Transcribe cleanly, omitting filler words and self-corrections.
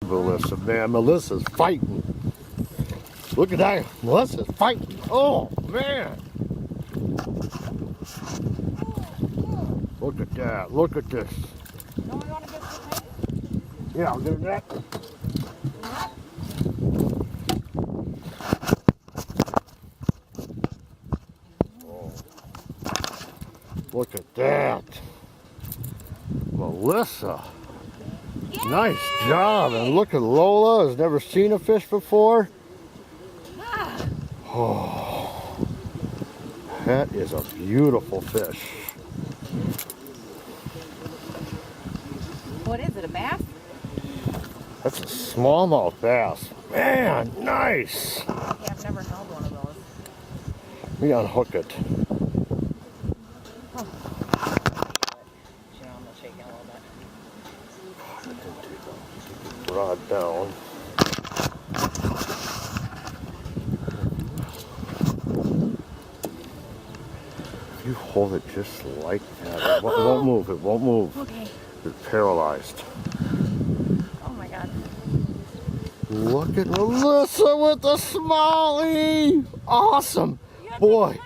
Melissa, man. Melissa's fighting. Look at that. Melissa's fighting. Oh, man. Look at that. Look at this. Yeah, I'll do that. Oh. Look at that. Melissa. Nice job. And look at Lola. Has never seen a fish before. Oh. That is a beautiful fish. What is it, a bass? That's a smallmouth bass. Man, nice. Yeah, I've never held one of those. Let me unhook it. Oh. You know, I'm gonna shake it a little bit. Rod down. If you hold it just like that, it won't move. It won't move. Okay. It's paralyzed. Oh my God. Look at Melissa with the smallie. Awesome. Boy.